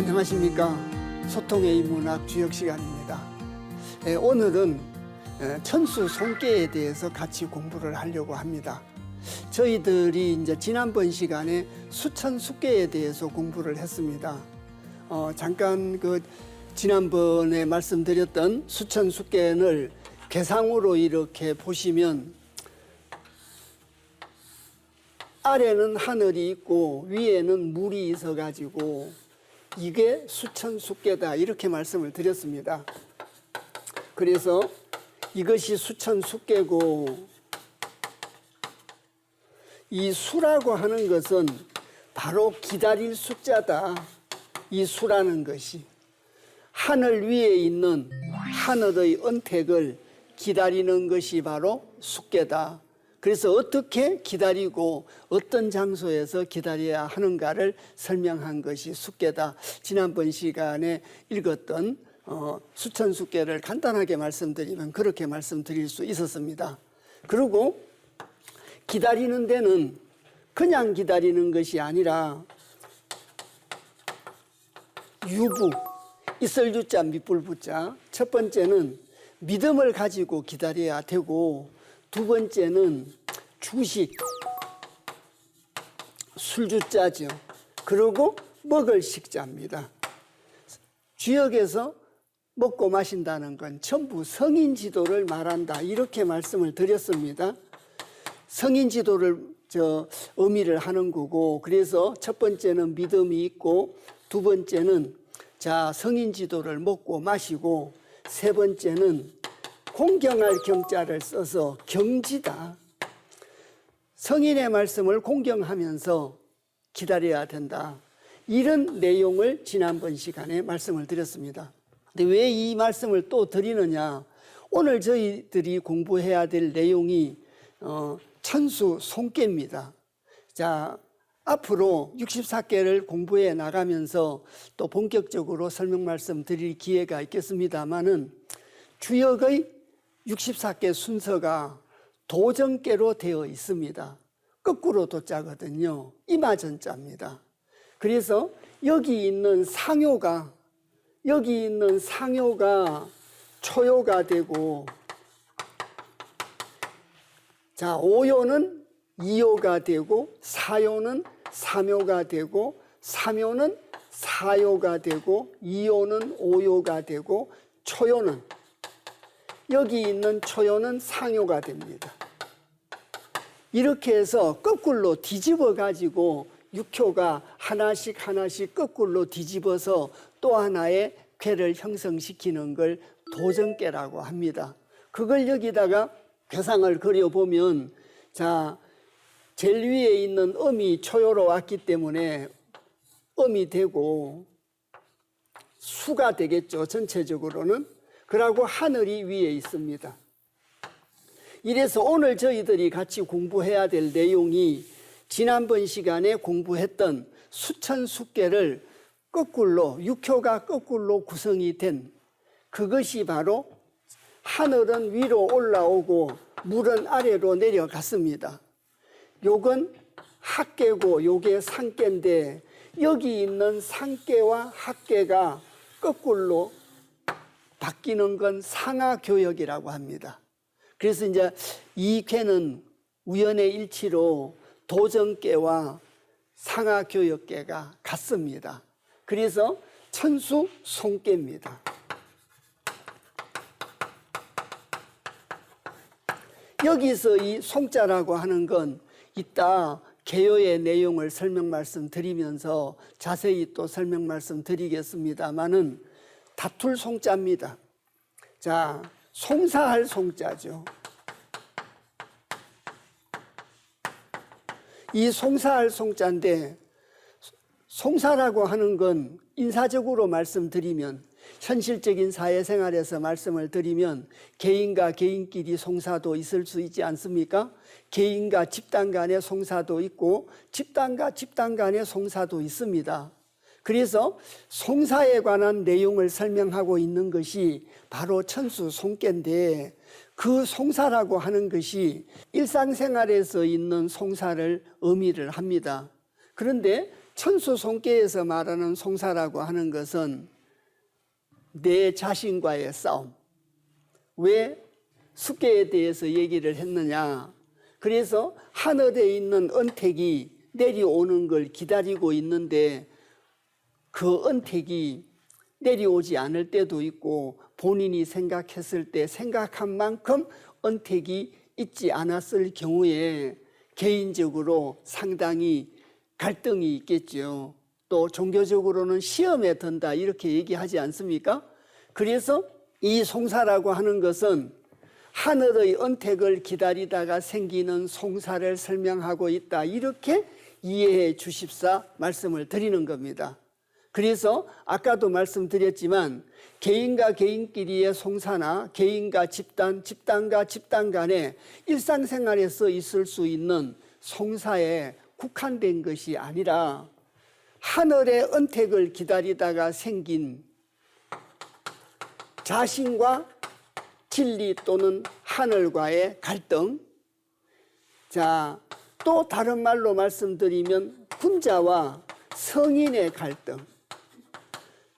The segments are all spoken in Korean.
안녕하십니까. 소통의 문학 주역 시간입니다. 오늘은 천수 손께에 대해서 같이 공부를 하려고 합니다. 저희들이 이제 지난번 시간에 수천수께에 대해서 공부를 했습니다. 잠깐 지난번에 말씀드렸던 수천수께를 괴상으로 이렇게 보시면 아래는 하늘이 있고 위에는 물이 있어 가지고 이게 수천수께다 이렇게 말씀을 드렸습니다. 그래서 이것이 수천수께고 이 수라고 하는 것은 바로 기다릴 숫자다. 이 수라는 것이 하늘 위에 있는 하늘의 은택을 기다리는 것이 바로 수께다. 그래서 어떻게 기다리고 어떤 장소에서 기다려야 하는가를 설명한 것이 수께다. 지난번 시간에 읽었던 수천수께를 간단하게 말씀드리면 그렇게 말씀드릴 수 있었습니다. 그리고 기다리는 데는 그냥 기다리는 것이 아니라 유부, 있을유자 밑불부자. 첫 번째는 믿음을 가지고 기다려야 되고, 두 번째는 주식, 술주자죠. 그리고 먹을 식자입니다. 주역에서 먹고 마신다는 건 전부 성인 지도를 말한다. 이렇게 말씀을 드렸습니다. 성인 지도를 의미를 하는 거고, 그래서 첫 번째는 믿음이 있고, 두 번째는 성인 지도를 먹고 마시고, 세 번째는 공경할 경자를 써서 경지다. 성인의 말씀을 공경하면서 기다려야 된다. 이런 내용을 지난번 시간에 말씀을 드렸습니다. 근데 왜 이 말씀을 또 드리느냐? 오늘 저희들이 공부해야 될 내용이 천수 손께입니다. 앞으로 64개를 공부해 나가면서 또 본격적으로 설명 말씀 드릴 기회가 있겠습니다만은 주역의 64개 순서가 도정께로 되어 있습니다. 거꾸로 도자거든요. 이마전자입니다. 그래서 여기 있는 상요가 초요가 되고, 오요는 이요가 되고, 사요는 삼요가 되고, 삼요는 사요가 되고, 이요는 오요가 되고, 초요는 여기 있는 초요는 상요가 됩니다. 이렇게 해서 거꾸로 뒤집어 가지고 육효가 하나씩 거꾸로 뒤집어서 또 하나의 쾌를 형성시키는 걸 도정께라고 합니다. 그걸 여기다가 괴상을 그려보면, 제일 위에 있는 음이 초요로 왔기 때문에 음이 되고 수가 되겠죠. 전체적으로는. 그러고 하늘이 위에 있습니다. 이래서 오늘 저희들이 같이 공부해야 될 내용이 지난번 시간에 공부했던 수천수께를 거꾸로, 육효가 거꾸로 구성이 된 그것이 바로 하늘은 위로 올라오고 물은 아래로 내려갔습니다. 요건 학계고 요게 상계인데, 여기 있는 상계와 학계가 거꾸로 바뀌는 건 상하교역이라고 합니다. 그래서 이제 이 쾌는 우연의 일치로 도정께와 상하교역께가 같습니다. 그래서 천수 손께입니다. 여기서 이 송자라고 하는 건 이따 개요의 내용을 설명 말씀드리면서 자세히 또 설명 말씀드리겠습니다만은 다툴 송자입니다. 송사할 송자죠. 이 송사할 송자인데, 송사라고 하는 건 인사적으로 말씀드리면, 현실적인 사회생활에서 말씀을 드리면 개인과 개인끼리 송사도 있을 수 있지 않습니까? 개인과 집단 간의 송사도 있고 집단과 집단 간의 송사도 있습니다. 그래서 송사에 관한 내용을 설명하고 있는 것이 바로 천수 손께인데, 그 송사라고 하는 것이 일상생활에서 있는 송사를 의미를 합니다. 그런데 천수송계에서 말하는 송사라고 하는 것은 내 자신과의 싸움. 왜 숙계에 대해서 얘기를 했느냐? 그래서 하늘에 있는 은택이 내려오는 걸 기다리고 있는데 그 은택이 내려오지 않을 때도 있고 본인이 생각했을 때 생각한 만큼 은택이 있지 않았을 경우에 개인적으로 상당히 갈등이 있겠죠. 또 종교적으로는 시험에 든다 이렇게 얘기하지 않습니까? 그래서 이 송사라고 하는 것은 하늘의 은택을 기다리다가 생기는 송사를 설명하고 있다 이렇게 이해해 주십사 말씀을 드리는 겁니다. 그래서 아까도 말씀드렸지만 개인과 개인끼리의 송사나 개인과 집단, 집단과 집단 간에 일상생활에서 있을 수 있는 송사에 국한된 것이 아니라 하늘의 은택을 기다리다가 생긴 자신과 진리 또는 하늘과의 갈등. 자, 또 다른 말로 말씀드리면 군자와 성인의 갈등.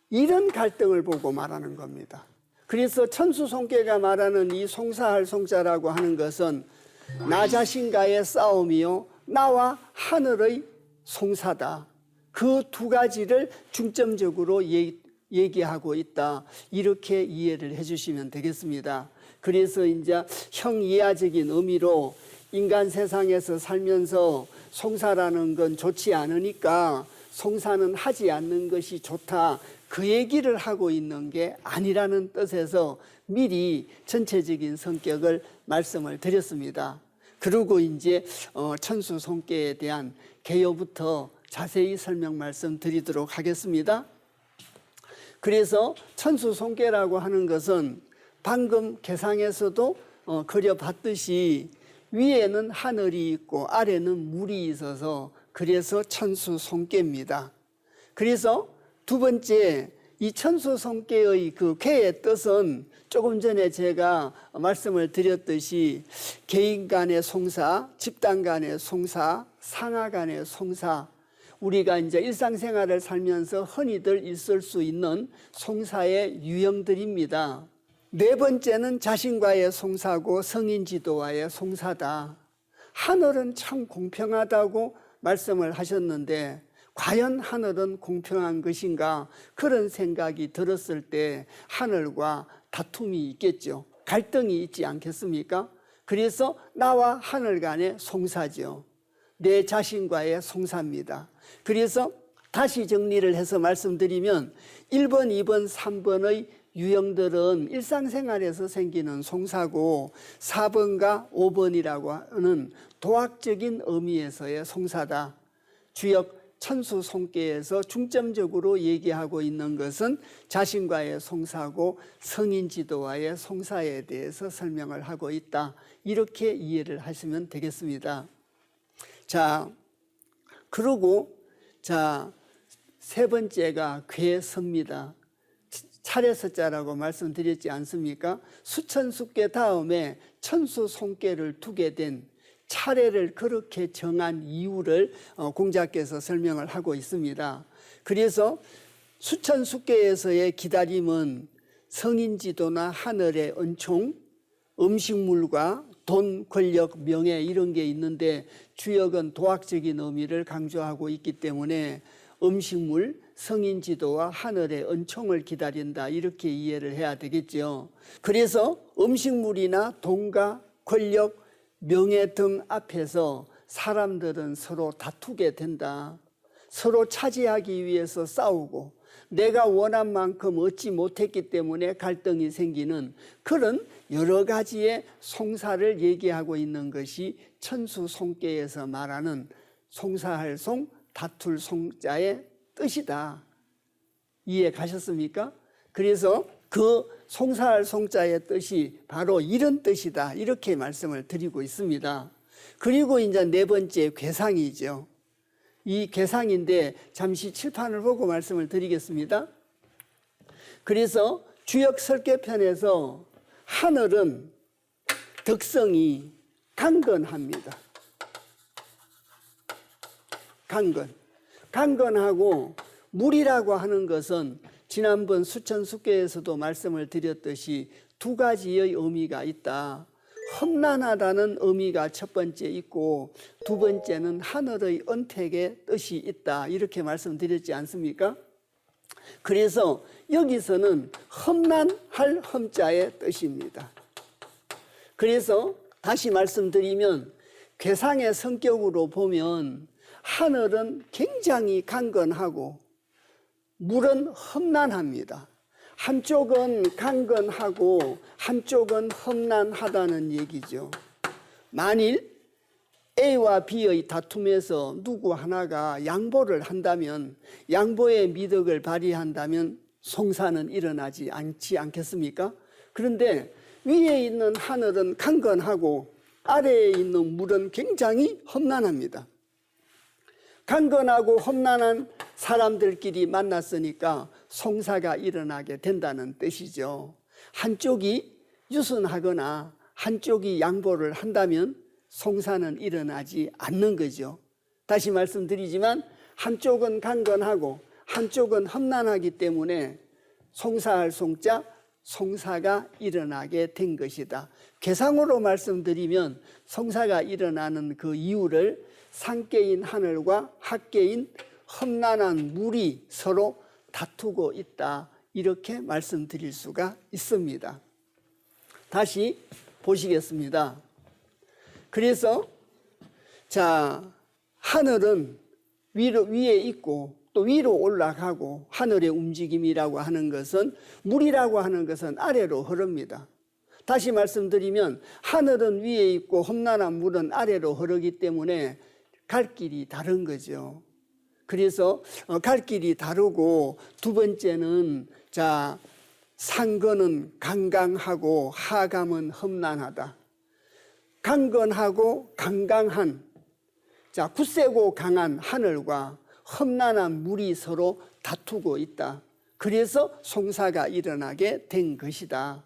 이런 갈등을 보고 말하는 겁니다. 그래서 천수송계가 말하는 이 송사할 송자라고 하는 것은 나 자신과의 싸움이요 나와 하늘의 송사다. 그 두 가지를 중점적으로 얘기하고 있다. 이렇게 이해를 해주시면 되겠습니다. 그래서 이제 형이하적인 의미로 인간 세상에서 살면서 송사라는 건 좋지 않으니까 송사는 하지 않는 것이 좋다. 그 얘기를 하고 있는 게 아니라는 뜻에서 미리 전체적인 성격을 말씀을 드렸습니다. 그리고 이제 천수송계에 대한 개요부터 자세히 설명 말씀드리도록 하겠습니다. 그래서 천수송계라고 하는 것은 방금 개상에서도 그려봤듯이 위에는 하늘이 있고 아래는 물이 있어서 그래서 천수송계입니다. 그래서 두 번째 이 천수송계의 그 쾌의 뜻은 조금 전에 제가 말씀을 드렸듯이 개인 간의 송사, 집단 간의 송사, 상하 간의 송사, 우리가 이제 일상생활을 살면서 흔히들 있을 수 있는 송사의 유형들입니다. 네 번째는 자신과의 송사고 성인지도와의 송사다. 하늘은 참 공평하다고 말씀을 하셨는데 과연 하늘은 공평한 것인가? 그런 생각이 들었을 때 하늘과 다툼이 있겠죠. 갈등이 있지 않겠습니까? 그래서 나와 하늘 간의 송사죠. 내 자신과의 송사입니다. 그래서 다시 정리를 해서 말씀드리면 1번, 2번, 3번의 유형들은 일상생활에서 생기는 송사고 4번과 5번이라고 하는 도학적인 의미에서의 송사다. 주역 천수송계에서 중점적으로 얘기하고 있는 것은 자신과의 송사고 성인지도와의 송사에 대해서 설명을 하고 있다. 이렇게 이해를 하시면 되겠습니다. 자, 그리고 세 번째가 괴서입니다. 차례서자라고 말씀드렸지 않습니까? 수천숫계 다음에 천수송계를 두게 된 차례를 그렇게 정한 이유를 공자께서 설명을 하고 있습니다. 그래서 수천숫계에서의 기다림은 성인지도나 하늘의 은총, 음식물과 돈, 권력, 명예 이런 게 있는데 주역은 도학적인 의미를 강조하고 있기 때문에 음식물, 성인지도와 하늘의 은총을 기다린다 이렇게 이해를 해야 되겠죠. 그래서 음식물이나 돈과 권력, 명예 등 앞에서 사람들은 서로 다투게 된다. 서로 차지하기 위해서 싸우고 내가 원한 만큼 얻지 못했기 때문에 갈등이 생기는 그런 여러 가지의 송사를 얘기하고 있는 것이 천수송계에서 말하는 송사할 송, 다툴 송자의 뜻이다. 이해 가셨습니까? 그래서 그 송사할 송자의 뜻이 바로 이런 뜻이다. 이렇게 말씀을 드리고 있습니다. 그리고 이제 네 번째 괴상이죠. 이 괴상인데 잠시 칠판을 보고 말씀을 드리겠습니다. 그래서 주역 설계편에서 하늘은 덕성이 강건합니다. 강건. 강건하고 물이라고 하는 것은 지난번 수천수계에서도 말씀을 드렸듯이 두 가지의 의미가 있다. 험난하다는 의미가 첫 번째 있고 두 번째는 하늘의 언택의 뜻이 있다. 이렇게 말씀드렸지 않습니까? 그래서 여기서는 험난할 험자의 뜻입니다. 그래서 다시 말씀드리면 괴상의 성격으로 보면 하늘은 굉장히 강건하고 물은 험난합니다. 한쪽은 강건하고 한쪽은 험난하다는 얘기죠. 만일 A와 B의 다툼에서 누구 하나가 양보를 한다면, 양보의 미덕을 발휘한다면 송사는 일어나지 않겠습니까? 그런데 위에 있는 하늘은 강건하고 아래에 있는 물은 굉장히 험난합니다. 강건하고 험난한 사람들끼리 만났으니까 송사가 일어나게 된다는 뜻이죠. 한쪽이 유순하거나 한쪽이 양보를 한다면 송사는 일어나지 않는 거죠. 다시 말씀드리지만 한쪽은 강건하고 한쪽은 험난하기 때문에 송사할 송자, 송사가 일어나게 된 것이다. 괴상으로 말씀드리면 송사가 일어나는 그 이유를 상계인 하늘과 학계인 험난한 물이 서로 다투고 있다. 이렇게 말씀드릴 수가 있습니다. 다시 보시겠습니다. 그래서 하늘은 위에 있고 또 위로 올라가고 하늘의 움직임이라고 하는 것은 물이라고 하는 것은 아래로 흐릅니다. 다시 말씀드리면 하늘은 위에 있고 험난한 물은 아래로 흐르기 때문에 갈 길이 다른 거죠. 그래서 갈 길이 다르고 두 번째는 상거는 강강하고 하감은 험난하다. 강건하고 강강한 굳세고 강한 하늘과 험난한 물이 서로 다투고 있다. 그래서 송사가 일어나게 된 것이다.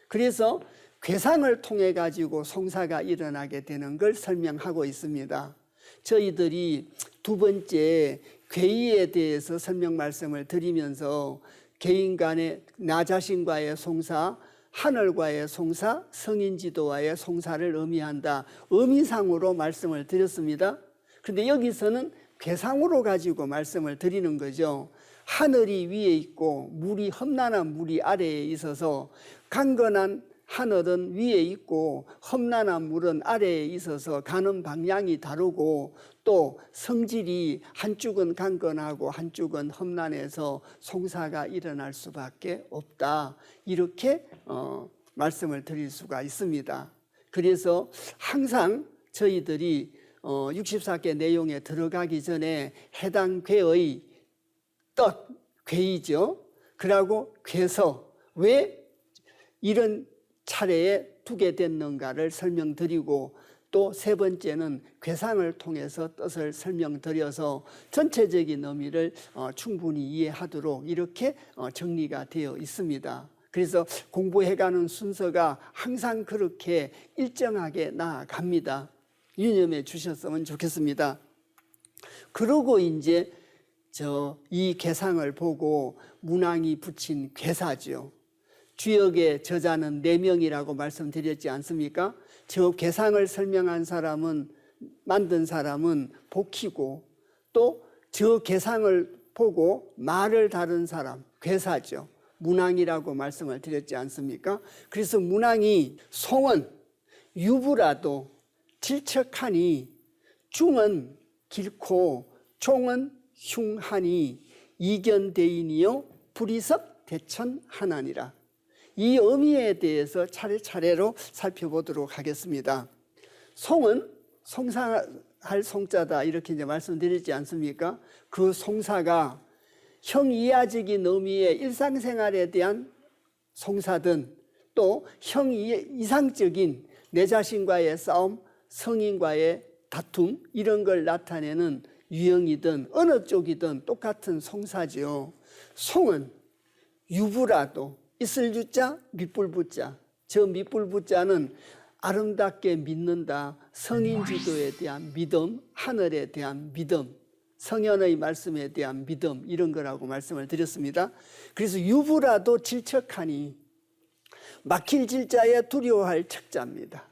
그래서 괴상을 통해 가지고 송사가 일어나게 되는 걸 설명하고 있습니다. 저희들이 두 번째 괴의에 대해서 설명 말씀을 드리면서 개인 간의 나 자신과의 송사, 하늘과의 송사, 성인지도와의 송사를 의미한다. 의미상으로 말씀을 드렸습니다. 그런데 여기서는 괴상으로 가지고 말씀을 드리는 거죠. 하늘이 위에 있고 물이 험난한 물이 아래에 있어서 강건한 하늘은 위에 있고 험난한 물은 아래에 있어서 가는 방향이 다르고 또 성질이 한쪽은 강건하고 한쪽은 험난해서 송사가 일어날 수밖에 없다. 이렇게 말씀을 드릴 수가 있습니다. 그래서 항상 저희들이 64개 내용에 들어가기 전에 해당 괴의 뜻, 괴이죠. 그리고 괴서, 왜 이런 차례에 두게 됐는가를 설명드리고 또 세 번째는 괴상을 통해서 뜻을 설명드려서 전체적인 의미를 충분히 이해하도록 이렇게 정리가 되어 있습니다. 그래서 공부해가는 순서가 항상 그렇게 일정하게 나아갑니다. 유념해 주셨으면 좋겠습니다. 그러고 이제 이 괴상을 보고 문왕이 붙인 괴사죠. 주역의 저자는 4명이라고 말씀드렸지 않습니까? 저 괴상을 설명한 사람은, 만든 사람은 복희고 또 저 괴상을 보고 말을 다룬 사람, 괴사죠. 문왕이라고 말씀을 드렸지 않습니까? 그래서 문왕이 송은 유부라도 질척하니 중은 길고 총은 흉하니 이견대인이요 불이섭 대천하나니라. 이 의미에 대해서 차례차례로 살펴보도록 하겠습니다. 송은 송사할 송자다 이렇게 이제 말씀드렸지 않습니까? 그 송사가 형이하적인 의미의 일상생활에 대한 송사든 또 형이상적인 내 자신과의 싸움, 성인과의 다툼 이런 걸 나타내는 유형이든 어느 쪽이든 똑같은 송사죠. 송은 유부라도 있을 유자, 밑불부자. 저 밑불부자는 아름답게 믿는다. 성인지도에 대한 믿음, 하늘에 대한 믿음. 성현의 말씀에 대한 믿음 이런 거라고 말씀을 드렸습니다. 그래서 유부라도 질척하니 막힐 질자에 두려워할 척자입니다.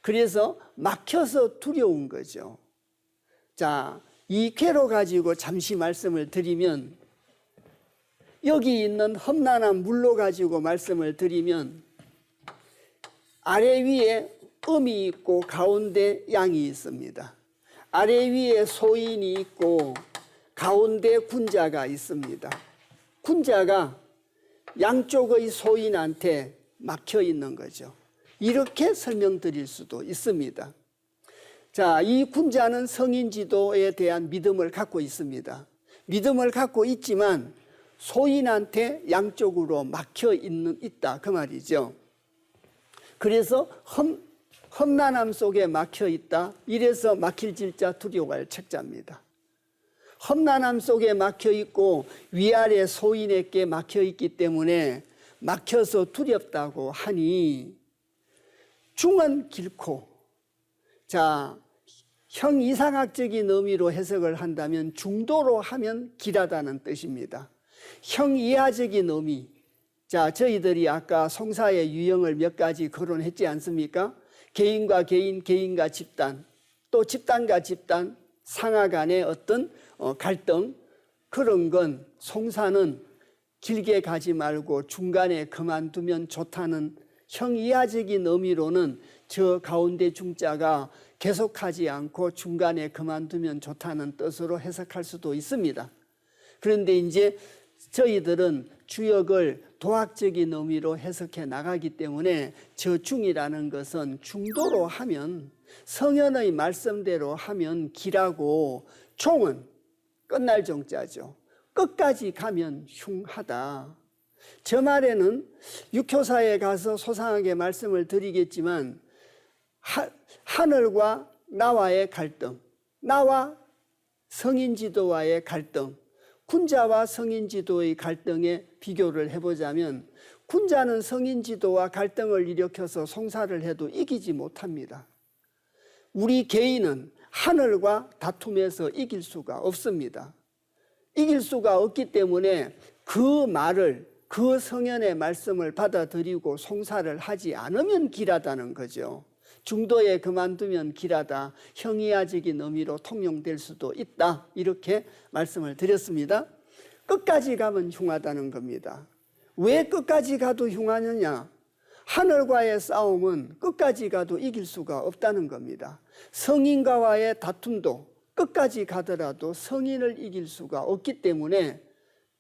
그래서 막혀서 두려운 거죠. 자, 이 궤로 가지고 잠시 말씀을 드리면, 여기 있는 험난한 물로 가지고 말씀을 드리면, 아래 위에 음이 있고 가운데 양이 있습니다. 아래 위에 소인이 있고 가운데 군자가 있습니다. 군자가 양쪽의 소인한테 막혀 있는 거죠. 이렇게 설명드릴 수도 있습니다. 자, 이 군자는 성인지도에 대한 믿음을 갖고 있습니다. 믿음을 갖고 있지만 소인한테 양쪽으로 막혀 있다 그 말이죠. 그래서 험난함 속에 막혀 있다. 이래서 막힐 질자 두려워할 책자입니다. 험난함 속에 막혀 있고 위아래 소인에게 막혀 있기 때문에 막혀서 두렵다고 하니 중은 길고, 자, 형이상학적인 의미로 해석을 한다면 중도로 하면 길하다는 뜻입니다. 형이하적인 의미, 자, 저희들이 아까 송사의 유형을 몇 가지 거론했지 않습니까? 개인과 개인, 개인과 집단, 또 집단과 집단, 상하 간의 어떤 갈등, 그런 건 송사는 길게 가지 말고 중간에 그만두면 좋다는 형이하적인 의미로는 저 가운데 중자가 계속하지 않고 중간에 그만두면 좋다는 뜻으로 해석할 수도 있습니다. 그런데 이제 저희들은 주역을 도학적인 의미로 해석해 나가기 때문에 저 중이라는 것은 중도로 하면, 성현의 말씀대로 하면 길하고, 종은 끝날 종자죠. 끝까지 가면 흉하다. 저 말에는 육효사에 가서 소상하게 말씀을 드리겠지만, 하늘과 나와의 갈등, 나와 성인지도와의 갈등, 군자와 성인지도의 갈등에 비교를 해보자면, 군자는 성인지도와 갈등을 일으켜서 송사를 해도 이기지 못합니다. 우리 개인은 하늘과 다툼에서 이길 수가 없습니다. 이길 수가 없기 때문에 그 말을, 그 성현의 말씀을 받아들이고 송사를 하지 않으면 길하다는 거죠. 중도에 그만두면 길하다, 형이하적인 의미로 통용될 수도 있다, 이렇게 말씀을 드렸습니다. 끝까지 가면 흉하다는 겁니다. 왜 끝까지 가도 흉하느냐? 하늘과의 싸움은 끝까지 가도 이길 수가 없다는 겁니다. 성인과의 다툼도 끝까지 가더라도 성인을 이길 수가 없기 때문에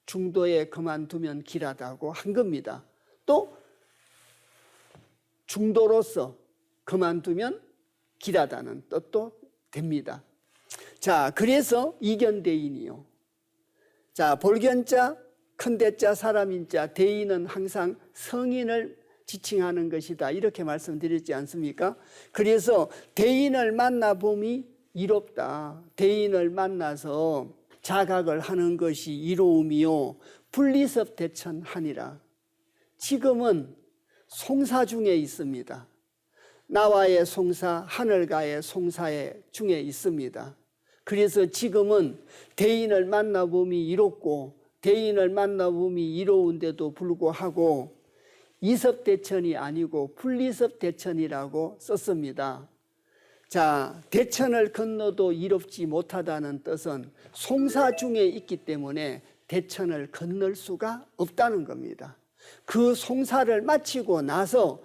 중도에 그만두면 길하다고 한 겁니다. 또 중도로서 그만두면 길하다는 뜻도 됩니다. 자, 그래서 이견대인이요. 자, 볼견자, 큰대자, 사람인자, 대인은 항상 성인을 지칭하는 것이다, 이렇게 말씀드렸지 않습니까? 그래서 대인을 만나봄이 이롭다. 대인을 만나서 자각을 하는 것이 이로움이요 분리섭 대천하니라. 지금은 송사 중에 있습니다. 나와의 송사, 하늘과의 송사의 중에 있습니다. 그래서 지금은 대인을 만나봄이 이롭고, 대인을 만나봄이 이로운데도 불구하고 이섭대천이 아니고 분리섭대천이라고 썼습니다. 자, 대천을 건너도 이롭지 못하다는 뜻은 송사 중에 있기 때문에 대천을 건널 수가 없다는 겁니다. 그 송사를 마치고 나서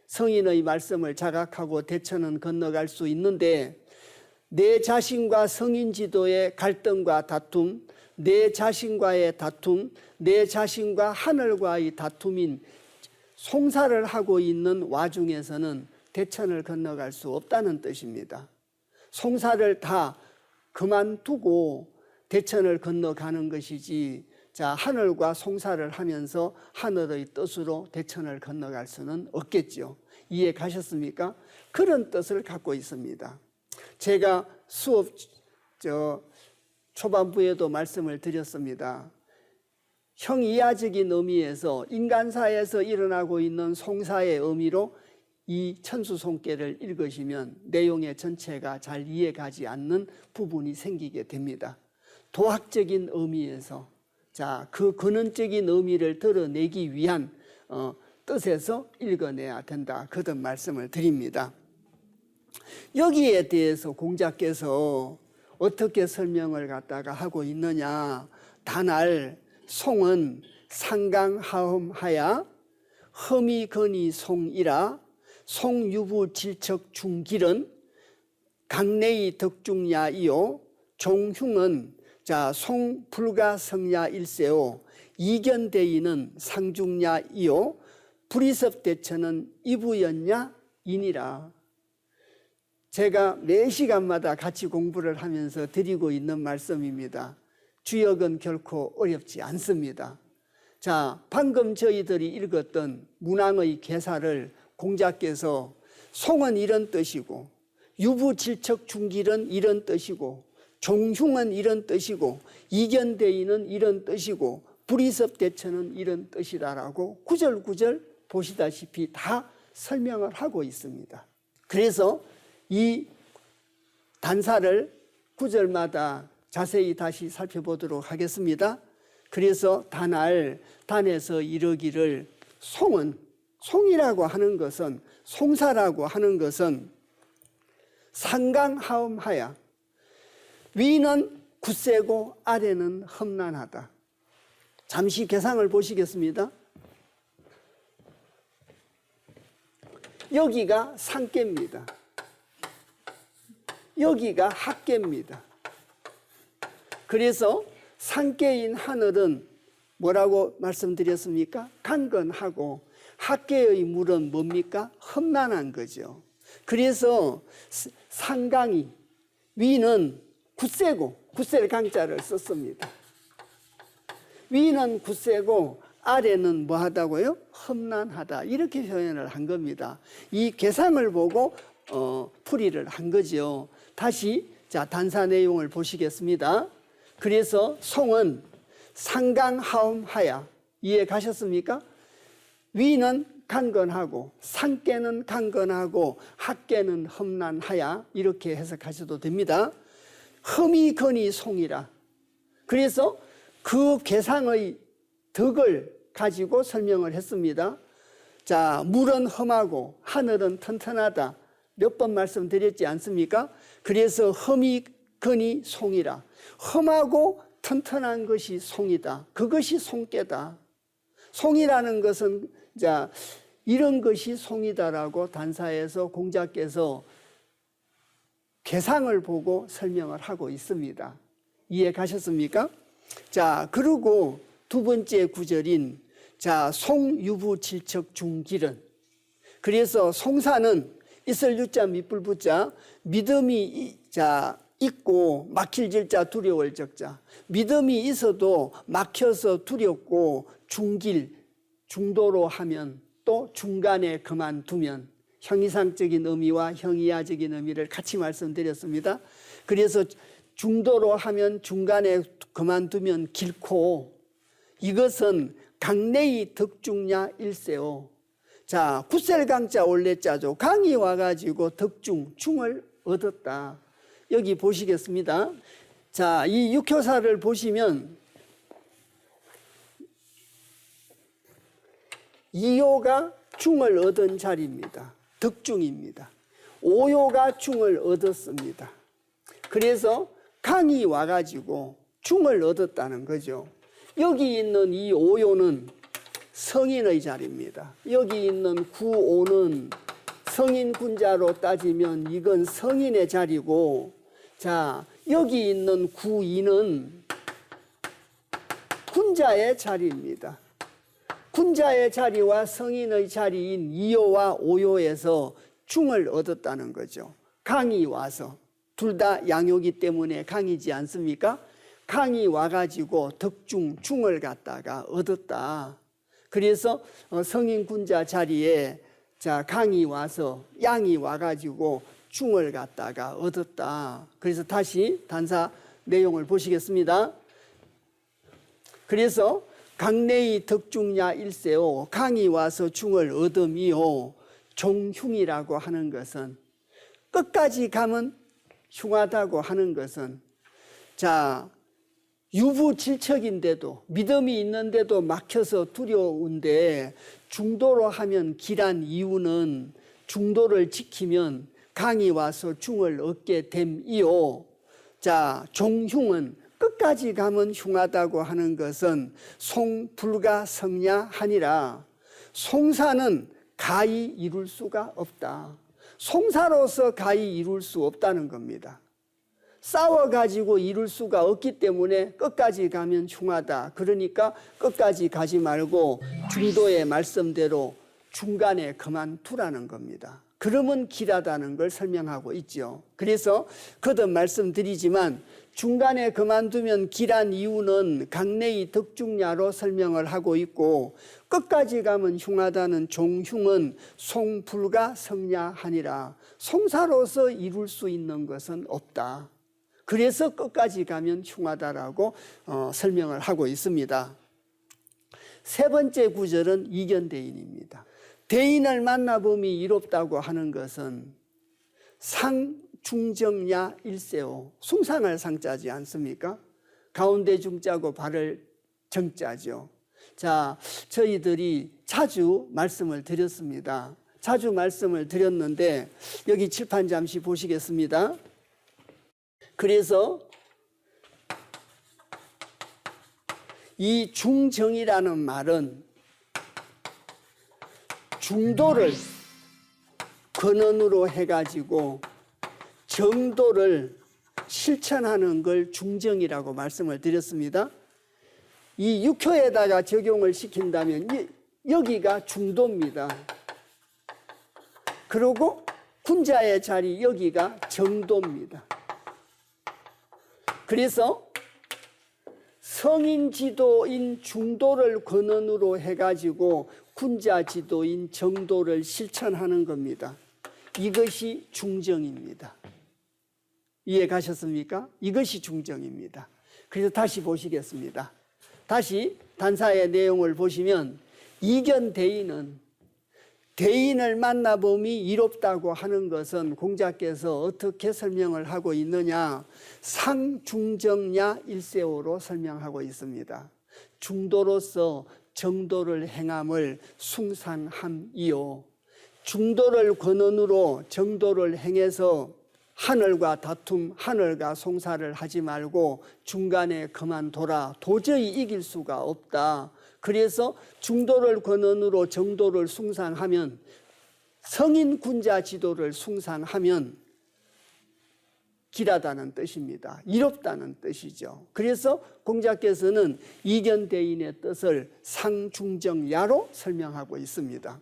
성인의 말씀을 자각하고 대천은 건너갈 수 있는데, 내 자신과 성인지도의 갈등과 다툼, 내 자신과의 다툼, 내 자신과 하늘과의 다툼인 송사를 하고 있는 와중에서는 대천을 건너갈 수 없다는 뜻입니다. 송사를 다 그만두고 대천을 건너가는 것이지, 자, 하늘과 송사를 하면서 하늘의 뜻으로 대천을 건너갈 수는 없겠죠. 이해 가셨습니까? 그런 뜻을 갖고 있습니다. 제가 수업 초반부에도 말씀을 드렸습니다. 형이하적인 의미에서 인간사에서 일어나고 있는 송사의 의미로 이 천수송계를 읽으시면 내용의 전체가 잘 이해가지 않는 부분이 생기게 됩니다. 도학적인 의미에서 그 근원적인 의미를 드러내기 위한 뜻에서 읽어내야 된다. 거듭 말씀을 드립니다. 여기에 대해서 공자께서 어떻게 설명을 갖다가 하고 있느냐. 단알 송은 상강하음하야 험이건이 송이라 송유부 질척 중길은 강내의 덕중야이요 종흉은 송불가성야 일세요 이견대이는 상중야이요 불이섭대처는 이부연야 이니라. 제가 매 시간마다 같이 공부를 하면서 드리고 있는 말씀입니다. 주역은 결코 어렵지 않습니다. 방금 저희들이 읽었던 문왕의 개사를 공자께서 송은 이런 뜻이고 유부질척 중길은 이런 뜻이고 종흉은 이런 뜻이고 이견대이는 이런 뜻이고 불이섭대처는 이런 뜻이다라고 구절구절 보시다시피 다 설명을 하고 있습니다. 그래서 이 단사를 구절마다 자세히 다시 살펴보도록 하겠습니다. 그래서 단에서 이르기를 송이라고 하는 것은 송사라고 하는 것은 상강하음하야 위는 굳세고 아래는 험난하다. 잠시 개상을 보시겠습니다. 여기가 상계입니다. 여기가 학계입니다. 그래서 상계인 하늘은 뭐라고 말씀드렸습니까? 강건하고 학계의 물은 뭡니까? 험난한 거죠. 그래서 상강이 위는 굳세고 굳셀 강자를 썼습니다. 위는 굳세고 아래는 뭐하다고요? 험난하다. 이렇게 표현을 한 겁니다. 이 개상을 보고 풀이를 한 거죠. 다시 단사 내용을 보시겠습니다. 그래서 송은 상강하음하야 이해 가셨습니까? 위는 강건하고 상계는 강건하고 학계는 험난하야 이렇게 해석하셔도 됩니다. 험이건이 송이라. 그래서 그 개상의 덕을 가지고 설명을 했습니다. 물은 험하고 하늘은 튼튼하다. 몇 번 말씀드렸지 않습니까? 그래서 험이건이 송이라. 험하고 튼튼한 것이 송이다. 그것이 송깨다. 송이라는 것은 이런 것이 송이다라고 단사에서 공자께서 개상을 보고 설명을 하고 있습니다. 이해 가셨습니까? 그리고 두 번째 구절인 송유부질척 중길은, 그래서 송사는 있을 유자 밑불 부자 믿음이 있고 막힐 질자 두려울 적자. 믿음이 있어도 막혀서 두렵고 중길 중도로 하면 또 중간에 그만두면 형이상적인 의미와 형이하적인 의미를 같이 말씀드렸습니다. 그래서 중도로 하면 중간에 그만두면 길고 이것은 강내의 덕중야 일세요. 굳셀강자 올레자죠. 강이 와가지고 중을 얻었다. 여기 보시겠습니다. 이 육효사를 보시면 이효가 중을 얻은 자리입니다. 덕중입니다. 오효가 중을 얻었습니다. 그래서 강이 와가지고 중을 얻었다는 거죠. 여기 있는 이 오효는 성인의 자리입니다. 여기 있는 구오는 성인 군자로 따지면 이건 성인의 자리고, 여기 있는 구이는 군자의 자리입니다. 군자의 자리와 성인의 자리인 이효와 오효에서 중을 얻었다는 거죠. 강이 와서, 둘 다 양효기 때문에 강이지 않습니까? 강이 와가지고 중을 갖다가 얻었다. 그래서 성인 군자 자리에 강이 와서 양이 와가지고 중을 갖다가 얻었다. 그래서 다시 단사 내용을 보시겠습니다. 그래서 강내의 덕중야 일세요. 강이 와서 중을 얻음이요. 종흉이라고 하는 것은, 끝까지 가면 흉하다고 하는 것은, 유부질척인데도 믿음이 있는데도 막혀서 두려운데 중도로 하면 길한 이유는 중도를 지키면 강이 와서 중을 얻게 됨이요. 자, 종흉은 끝까지 가면 흉하다고 하는 것은 송불가성야하니라. 송사는 가히 이룰 수가 없다. 송사로서 가히 이룰 수 없다는 겁니다. 싸워가지고 이룰 수가 없기 때문에 끝까지 가면 흉하다. 그러니까 끝까지 가지 말고 중도의 말씀대로 중간에 그만두라는 겁니다. 그러면 길하다는 걸 설명하고 있죠. 그래서 거듭 말씀드리지만 중간에 그만두면 길한 이유는 강내의 덕중야로 설명을 하고 있고, 끝까지 가면 흉하다는 종흉은 송불가성야하니라. 송사로서 이룰 수 있는 것은 없다. 그래서 끝까지 가면 흉하다라고 설명을 하고 있습니다. 세 번째 구절은 이견대인입니다. 대인을 만나봄이 이롭다고 하는 것은 상중정야 일세오. 숭상할 상자지 않습니까? 가운데 중자고 발을 정자죠. 자, 저희들이 자주 말씀을 드렸습니다. 자주 말씀을 드렸는데 여기 칠판 잠시 보시겠습니다. 그래서 이 중정이라는 말은 중도를 근원으로 해가지고 정도를 실천하는 걸 중정이라고 말씀을 드렸습니다. 이 육효에다가 적용을 시킨다면 여기가 중도입니다. 그리고 군자의 자리 여기가 정도입니다. 그래서 성인 지도인 중도를 근원으로 해가지고 군자 지도인 정도를 실천하는 겁니다. 이것이 중정입니다. 이해 가셨습니까? 이것이 중정입니다. 그래서 다시 보시겠습니다. 다시 단사의 내용을 보시면 이견대인은 대인을 만나봄이 이롭다고 하는 것은 공자께서 어떻게 설명을 하고 있느냐, 상중정야 일세오로 설명하고 있습니다. 중도로서 정도를 행함을 숭상함이요. 중도를 근원으로 정도를 행해서 하늘과 다툼, 하늘과 송사를 하지 말고 중간에 그만둬라. 도저히 이길 수가 없다. 그래서 중도를 근원으로 정도를 숭상하면, 성인 군자 지도를 숭상하면 길하다는 뜻입니다. 이롭다는 뜻이죠. 그래서 공자께서는 이견대인의 뜻을 상중정야로 설명하고 있습니다.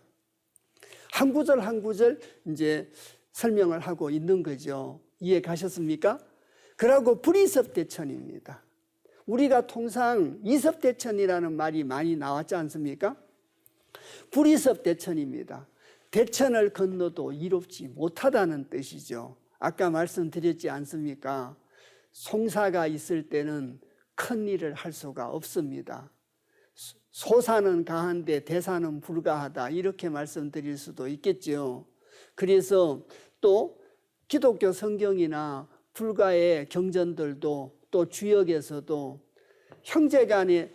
한 구절 한 구절 이제 설명을 하고 있는 거죠. 이해 가셨습니까? 그러고 불이섭대천입니다. 우리가 통상 이섭대천이라는 말이 많이 나왔지 않습니까? 불이섭대천입니다. 대천을 건너도 이롭지 못하다는 뜻이죠. 아까 말씀드렸지 않습니까? 송사가 있을 때는 큰 일을 할 수가 없습니다. 소사는 가한데 대사는 불가하다, 이렇게 말씀드릴 수도 있겠죠. 그래서 또 기독교 성경이나 불가의 경전들도 또 주역에서도 형제간에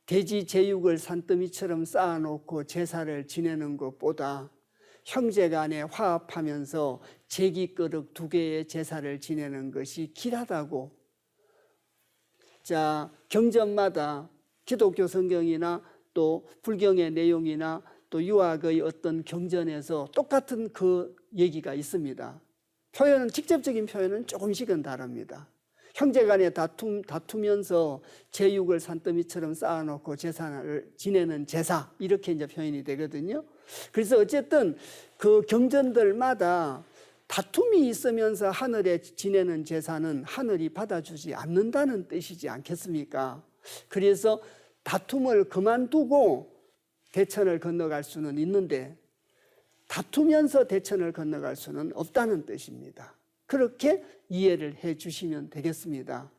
돼지 제육을 산더미처럼 쌓아놓고 제사를 지내는 것보다 형제간에 화합하면서 제기그릇 2개의 제사를 지내는 것이 길하다고. 자, 경전마다 기독교 성경이나 또 불경의 내용이나 또 유학의 어떤 경전에서 똑같은 그 얘기가 있습니다. 표현은, 직접적인 표현은 조금씩은 다릅니다. 형제간에 다투면서 제육을 산더미처럼 쌓아놓고 제사를 지내는 제사, 이렇게 이제 표현이 되거든요. 그래서 어쨌든 그 경전들마다 다툼이 있으면서 하늘에 지내는 제사는 하늘이 받아주지 않는다는 뜻이지 않겠습니까? 그래서 다툼을 그만두고 대천을 건너갈 수는 있는데 다투면서 대천을 건너갈 수는 없다는 뜻입니다. 그렇게 이해를 해 주시면 되겠습니다.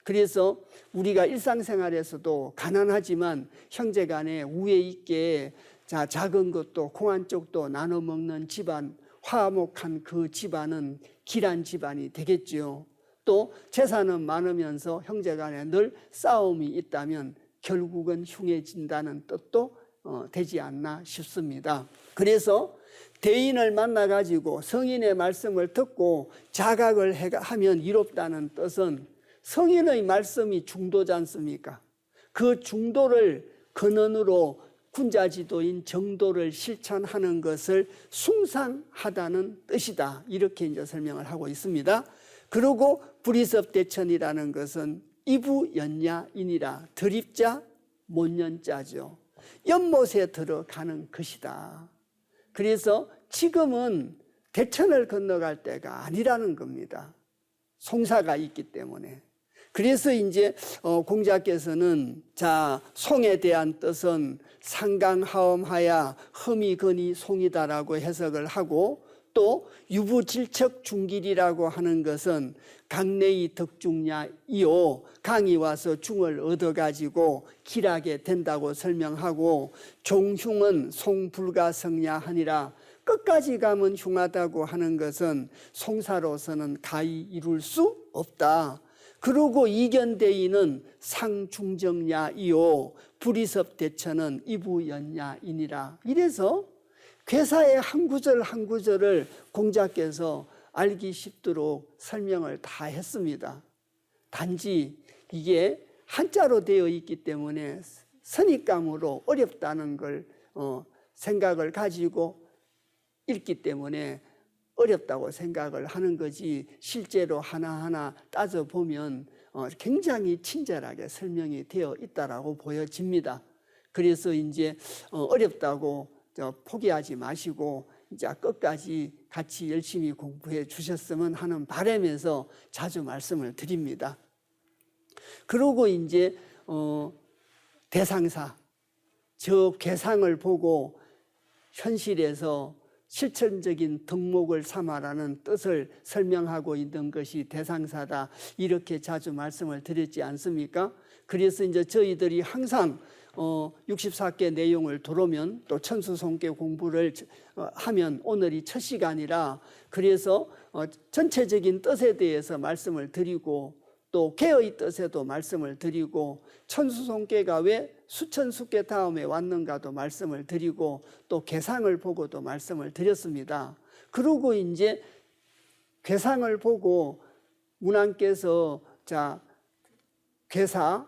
그래서 우리가 일상생활에서도 가난하지만 형제간에 우애 있게 작은 것도 콩 한 쪽도 나눠 먹는 집안, 화목한 그 집안은 길한 집안이 되겠지요. 또 재산은 많으면서 형제간에 늘 싸움이 있다면 결국은 흉해진다는 뜻도 되지 않나 싶습니다. 그래서 대인을 만나가지고 성인의 말씀을 듣고 자각을 하면 이롭다는 뜻은 성인의 말씀이 중도지 않습니까? 그 중도를 근원으로 군자지도인 정도를 실천하는 것을 숭상하다는 뜻이다. 이렇게 이제 설명을 하고 있습니다. 그리고 불이섭대천이라는 것은 이부연야이니라, 드립자 못연자죠. 연못에 들어가는 것이다. 그래서 지금은 대천을 건너갈 때가 아니라는 겁니다. 송사가 있기 때문에. 그래서 이제 공자께서는 자, 송에 대한 뜻은 상강하엄하야 흠이건이 송이다라고 해석을 하고, 또 유부질척 중길이라고 하는 것은 강내이 덕중야이요, 강이 와서 중을 얻어가지고 길하게 된다고 설명하고, 종흉은 송불가성야하니라, 끝까지 가면 흉하다고 하는 것은 송사로서는 가히 이룰 수 없다. 그리고 이견대인은 상중정야이요, 불이섭대천은 이부연야이니라. 이래서 괴사의 한 구절 한 구절을 공자께서 알기 쉽도록 설명을 다 했습니다. 단지 이게 한자로 되어 있기 때문에 선입감으로 어렵다는 걸 생각을 가지고 읽기 때문에 어렵다고 생각을 하는 거지, 실제로 하나하나 따져보면 굉장히 친절하게 설명이 되어 있다라고 보여집니다. 그래서 이제 어렵다고 포기하지 마시고 이제 끝까지 같이 열심히 공부해 주셨으면 하는 바람에서 자주 말씀을 드립니다. 그리고 이제 대상사, 저 괴상을 보고 현실에서 실천적인 덕목을 삼아라는 뜻을 설명하고 있는 것이 대상사다, 이렇게 자주 말씀을 드렸지 않습니까? 그래서 이제 저희들이 항상 64개 내용을 들으면 또 천수송계 공부를 하면 오늘이 첫 시간이라, 그래서 전체적인 뜻에 대해서 말씀을 드리고, 또 개의 뜻에도 말씀을 드리고, 천수송계가 왜 수천수계 다음에 왔는가도 말씀을 드리고, 또 괴상을 보고도 말씀을 드렸습니다. 그리고 이제 괴상을 보고 문안께서 자, 괴사,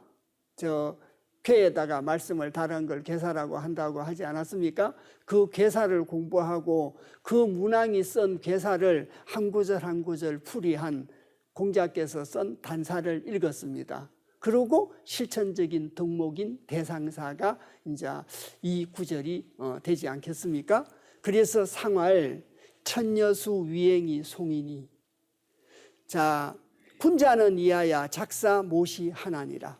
괴에다가 말씀을 다른 걸 괴사라고 한다고 하지 않았습니까? 그 괴사를 공부하고 그 문왕이 쓴 괴사를 한 구절 한 구절 풀이한 공자께서 쓴 단사를 읽었습니다. 그리고 실천적인 덕목인 대상사가 이제 이 구절이 되지 않겠습니까? 그래서 상활 천여수 위행이 송이니, 자, 군자는 이하야 작사 못이 하나니라.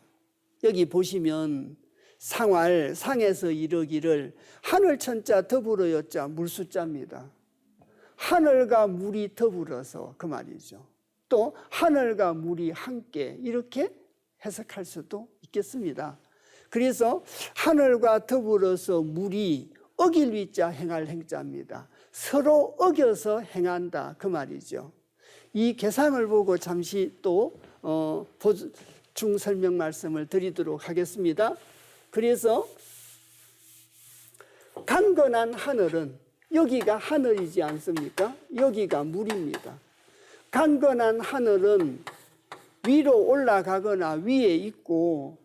여기 보시면 상활, 상에서 이르기를 하늘천자 더불어 여자 물수자입니다. 하늘과 물이 더불어서 그 말이죠. 또 하늘과 물이 함께, 이렇게 해석할 수도 있겠습니다. 그래서 하늘과 더불어서 물이 어길 위자 행할 행자입니다. 서로 어겨서 행한다, 그 말이죠. 이 계상을 보고 잠시 또 보충 설명 말씀을 드리도록 하겠습니다. 그래서 강건한 하늘은, 여기가 하늘이지 않습니까? 여기가 물입니다. 강건한 하늘은 위로 올라가거나 위에 있고,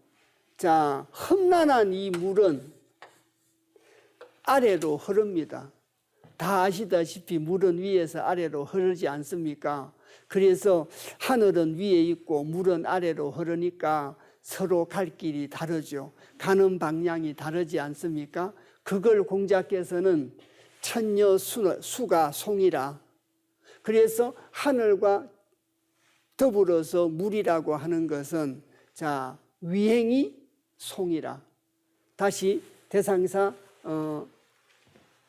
자, 험난한 이 물은 아래로 흐릅니다. 다 아시다시피 물은 위에서 아래로 흐르지 않습니까? 그래서 하늘은 위에 있고 물은 아래로 흐르니까 서로 갈 길이 다르죠. 가는 방향이 다르지 않습니까? 그걸 공자께서는 천여수가 송이라, 그래서 하늘과 더불어서 물이라고 하는 것은 자, 위행이 송이라. 다시 대상사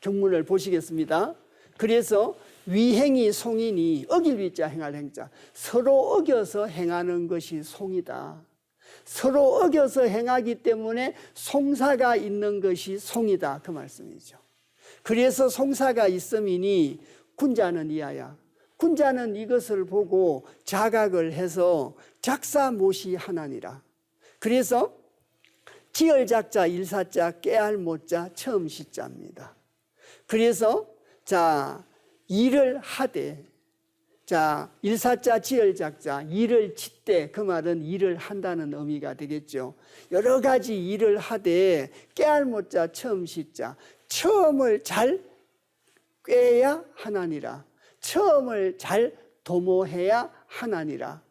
경문을 보시겠습니다. 그래서 위행이 송이니, 어길 위자 행할 행자, 서로 어겨서 행하는 것이 송이다. 서로 어겨서 행하기 때문에 송사가 있는 것이 송이다, 그 말씀이죠. 그래서 송사가 있음이니 군자는 이하야, 군자는 이것을 보고 자각을 해서 작사모시하나니라. 그래서 지을작자 일사자 깨알못자 처음 시자입니다. 그래서 자 일을 하되, 자 일사자 지을작자 일을 짓되, 그 말은 일을 한다는 의미가 되겠죠. 여러 가지 일을 하되 깨알못자 처음 시자, 처음을 잘 꿰야 하나니라. 처음을 잘 도모해야 하나니라.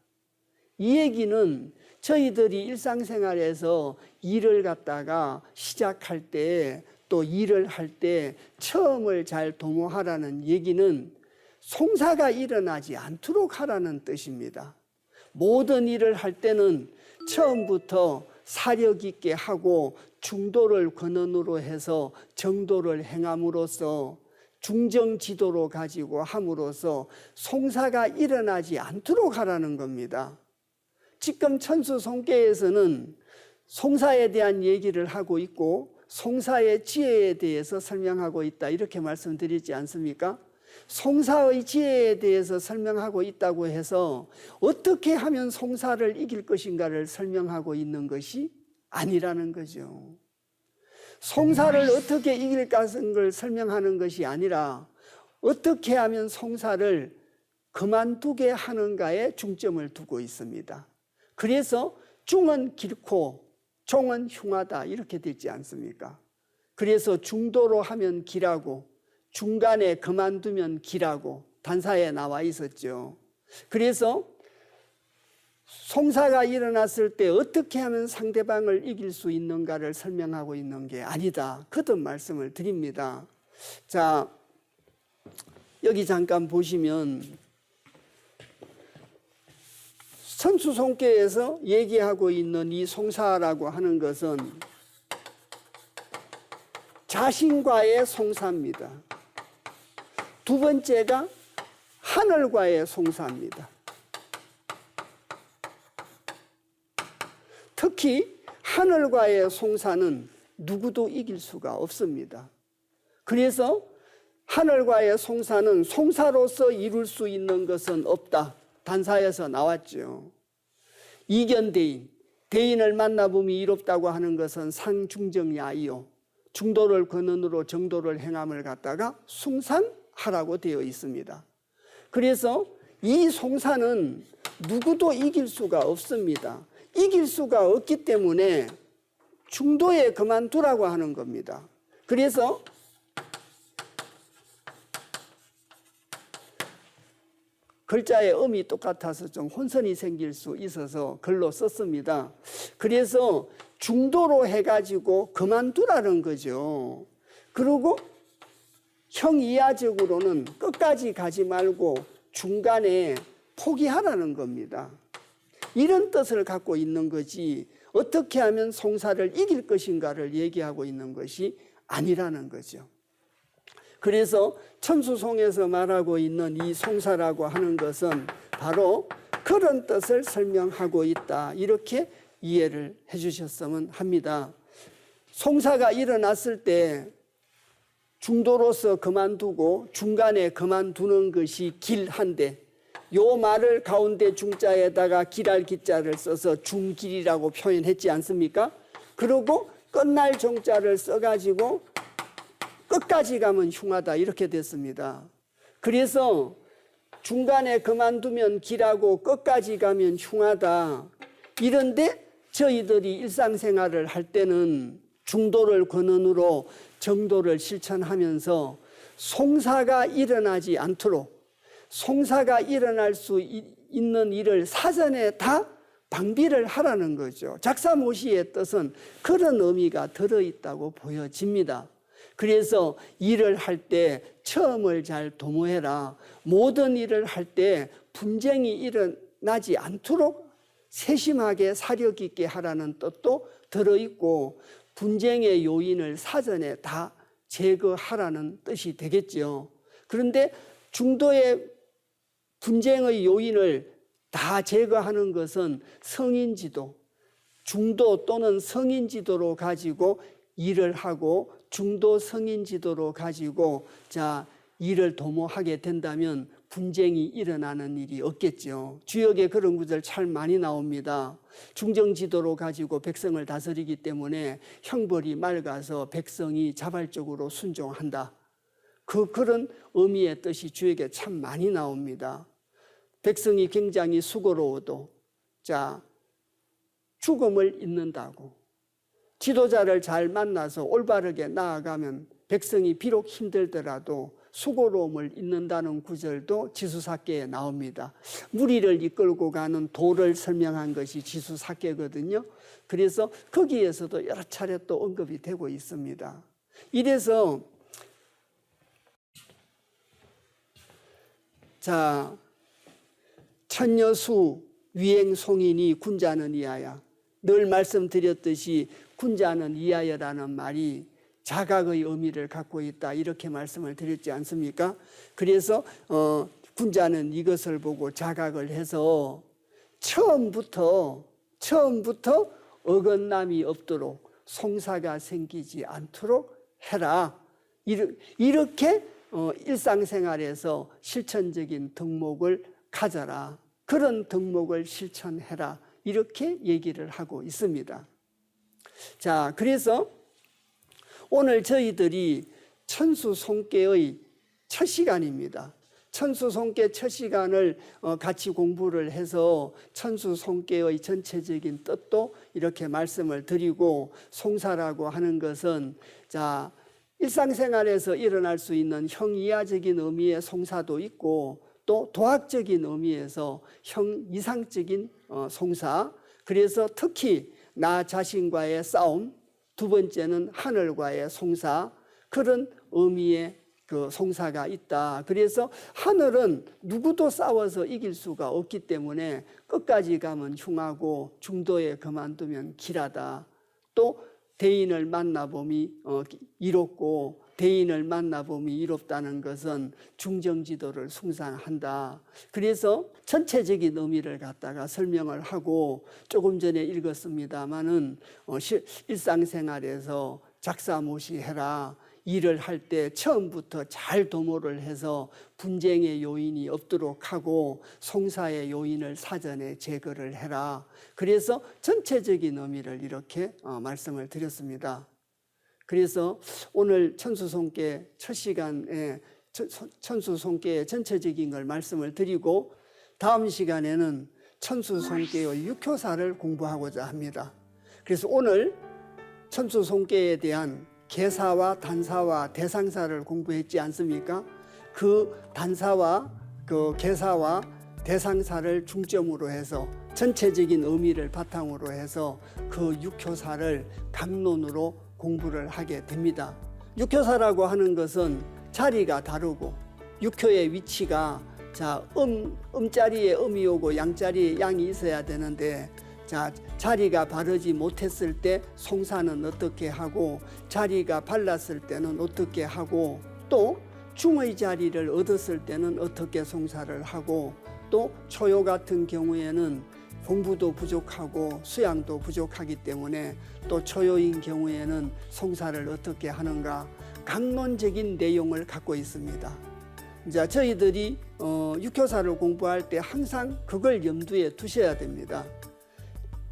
이 얘기는 저희들이 일상생활에서 일을 갖다가 시작할 때, 또 일을 할 때 처음을 잘 도모하라는 얘기는 송사가 일어나지 않도록 하라는 뜻입니다. 모든 일을 할 때는 처음부터 사력 있게 하고 중도를 근원으로 해서 정도를 행함으로써 중정지도로 가지고 함으로써 송사가 일어나지 않도록 하라는 겁니다. 지금 천수송계에서는 송사에 대한 얘기를 하고 있고 송사의 지혜에 대해서 설명하고 있다, 이렇게 말씀드리지 않습니까? 송사의 지혜에 대해서 설명하고 있다고 해서 어떻게 하면 송사를 이길 것인가를 설명하고 있는 것이 아니라는 거죠. 송사를 어떻게 이길 것을 설명하는 것이 아니라 어떻게 하면 송사를 그만두게 하는가에 중점을 두고 있습니다. 그래서 중은 길고 종은 흉하다, 이렇게 되지 않습니까? 그래서 중도로 하면 길하고 중간에 그만두면 길하고 단사에 나와 있었죠. 그래서 송사가 일어났을 때 어떻게 하면 상대방을 이길 수 있는가를 설명하고 있는 게 아니다, 거듭 말씀을 드립니다. 자, 여기 잠깐 보시면 천수송계에서 얘기하고 있는 이 송사라고 하는 것은 자신과의 송사입니다. 두 번째가 하늘과의 송사입니다. 특히 하늘과의 송사는 누구도 이길 수가 없습니다. 그래서 하늘과의 송사는 송사로서 이룰 수 있는 것은 없다, 단사에서 나왔죠. 이견대인, 대인을 만나보면 이롭다고 하는 것은 상중정야이요, 중도를 근원으로 정도를 행함을 갖다가 숭상하라고 되어 있습니다. 그래서 이 송사는 누구도 이길 수가 없습니다. 이길 수가 없기 때문에 중도에 그만두라고 하는 겁니다. 그래서 글자의 음이 똑같아서 좀 혼선이 생길 수 있어서 글로 썼습니다. 그래서 중도로 해가지고 그만두라는 거죠. 그리고 형이하적으로는 끝까지 가지 말고 중간에 포기하라는 겁니다. 이런 뜻을 갖고 있는 거지 어떻게 하면 송사를 이길 것인가를 얘기하고 있는 것이 아니라는 거죠. 그래서 천수송에서 말하고 있는 이 송사라고 하는 것은 바로 그런 뜻을 설명하고 있다, 이렇게 이해를 해주셨으면 합니다. 송사가 일어났을 때 중도로서 그만두고 중간에 그만두는 것이 길한데, 요 말을 가운데 중자에다가 길할 기자를 써서 중길이라고 표현했지 않습니까? 그리고 끝날 종자를 써가지고 끝까지 가면 흉하다, 이렇게 됐습니다. 그래서 중간에 그만두면 길하고 끝까지 가면 흉하다, 이런데 저희들이 일상생활을 할 때는 중도를 근원으로 정도를 실천하면서 송사가 일어나지 않도록, 송사가 일어날 수 있는 일을 사전에 다 방비를 하라는 거죠. 작사모시의 뜻은 그런 의미가 들어있다고 보여집니다. 그래서 일을 할 때 처음을 잘 도모해라. 모든 일을 할 때 분쟁이 일어나지 않도록 세심하게 사력 있게 하라는 뜻도 들어있고, 분쟁의 요인을 사전에 다 제거하라는 뜻이 되겠죠. 그런데 중도의 분쟁의 요인을 다 제거하는 것은 성인지도, 중도 또는 성인지도로 가지고 일을 하고 중도 성인지도로 가지고 일을 도모하게 된다면 분쟁이 일어나는 일이 없겠죠. 주역에 그런 구절 참 많이 나옵니다. 중정지도로 가지고 백성을 다스리기 때문에 형벌이 맑아서 백성이 자발적으로 순종한다. 그런 의미의 뜻이 주역에 참 많이 나옵니다. 백성이 굉장히 수고로워도 죽음을 잇는다고. 지도자를 잘 만나서 올바르게 나아가면 백성이 비록 힘들더라도 수고로움을 잇는다는 구절도 지수사계에 나옵니다. 무리를 이끌고 가는 도를 설명한 것이 지수사계거든요. 그래서 거기에서도 여러 차례 또 언급이 되고 있습니다. 이래서 천여수 위행송인이 군자는 이하야. 늘 말씀드렸듯이 군자는 이하여라는 말이 자각의 의미를 갖고 있다, 이렇게 말씀을 드렸지 않습니까? 그래서 군자는 이것을 보고 자각을 해서 처음부터 어긋남이 없도록 송사가 생기지 않도록 해라. 이렇게 일상생활에서 실천적인 덕목을 가져라. 그런 덕목을 실천해라. 이렇게 얘기를 하고 있습니다. 그래서 오늘 저희들이 천수송계의 첫 시간입니다. 천수송계 첫 시간을 같이 공부를 해서 천수송계의 전체적인 뜻도 이렇게 말씀을 드리고, 송사라고 하는 것은 일상생활에서 일어날 수 있는 형이하적인 의미의 송사도 있고, 또 도학적인 의미에서 형이상적인 송사, 그래서 특히 나 자신과의 싸움, 두 번째는 하늘과의 송사, 그런 의미의 그 송사가 있다. 그래서 하늘은 누구도 싸워서 이길 수가 없기 때문에 끝까지 가면 흉하고 중도에 그만두면 길하다. 또 대인을 만나봄이 이롭고, 대인을 만나봄이 이롭다는 것은 중정지도를 숭상한다. 그래서 전체적인 의미를 갖다가 설명을 하고, 조금 전에 읽었습니다마는 일상생활에서 작사모시해라. 일을 할 때 처음부터 잘 도모를 해서 분쟁의 요인이 없도록 하고 송사의 요인을 사전에 제거를 해라. 그래서 전체적인 의미를 이렇게 말씀을 드렸습니다. 그래서 오늘 천수송계 첫 시간에 천수송계의 전체적인 걸 말씀을 드리고, 다음 시간에는 천수송계의 육효사를 공부하고자 합니다. 그래서 오늘 천수송계에 대한 개사와 단사와 대상사를 공부했지 않습니까? 그 단사와 그 개사와 대상사를 중점으로 해서 전체적인 의미를 바탕으로 해서 그 육효사를 강론으로 공부를 하게 됩니다. 육효사라고 하는 것은 자리가 다르고, 육효의 위치가 음자리에 음이 오고 양자리에 양이 있어야 되는데, 자리가 바르지 못했을 때 송사는 어떻게 하고, 자리가 발랐을 때는 어떻게 하고, 또 중의 자리를 얻었을 때는 어떻게 송사를 하고, 또 초요 같은 경우에는 공부도 부족하고 수양도 부족하기 때문에 또 초요인 경우에는 송사를 어떻게 하는가, 강론적인 내용을 갖고 있습니다. 저희들이 육효사를 공부할 때 항상 그걸 염두에 두셔야 됩니다.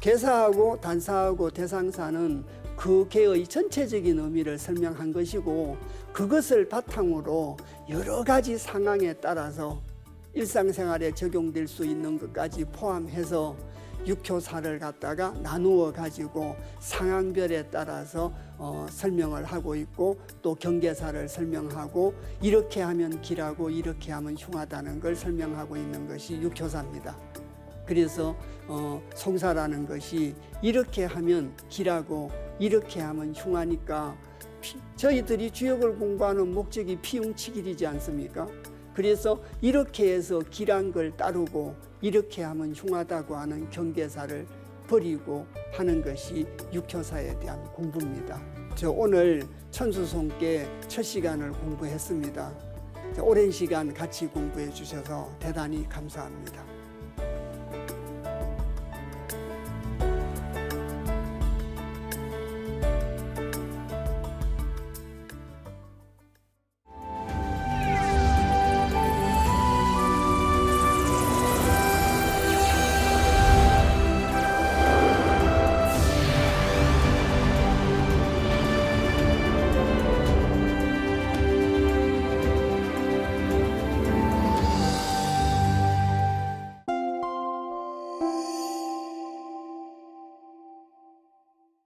개사하고 단사하고 대상사는 그 개의 전체적인 의미를 설명한 것이고, 그것을 바탕으로 여러 가지 상황에 따라서 일상생활에 적용될 수 있는 것까지 포함해서 육효사를 갖다가 나누어 가지고 상황별에 따라서 설명을 하고 있고, 또 경계사를 설명하고, 이렇게 하면 길하고 이렇게 하면 흉하다는 걸 설명하고 있는 것이 육효사입니다. 그래서 송사라는 것이 이렇게 하면 길하고 이렇게 하면 흉하니까, 저희들이 주역을 공부하는 목적이 피웅치길이지 않습니까? 그래서 이렇게 해서 길한 걸 따르고 이렇게 하면 흉하다고 하는 경계사를 버리고 하는 것이 육효사에 대한 공부입니다. 오늘 천수송계 첫 시간을 공부했습니다. 오랜 시간 같이 공부해 주셔서 대단히 감사합니다.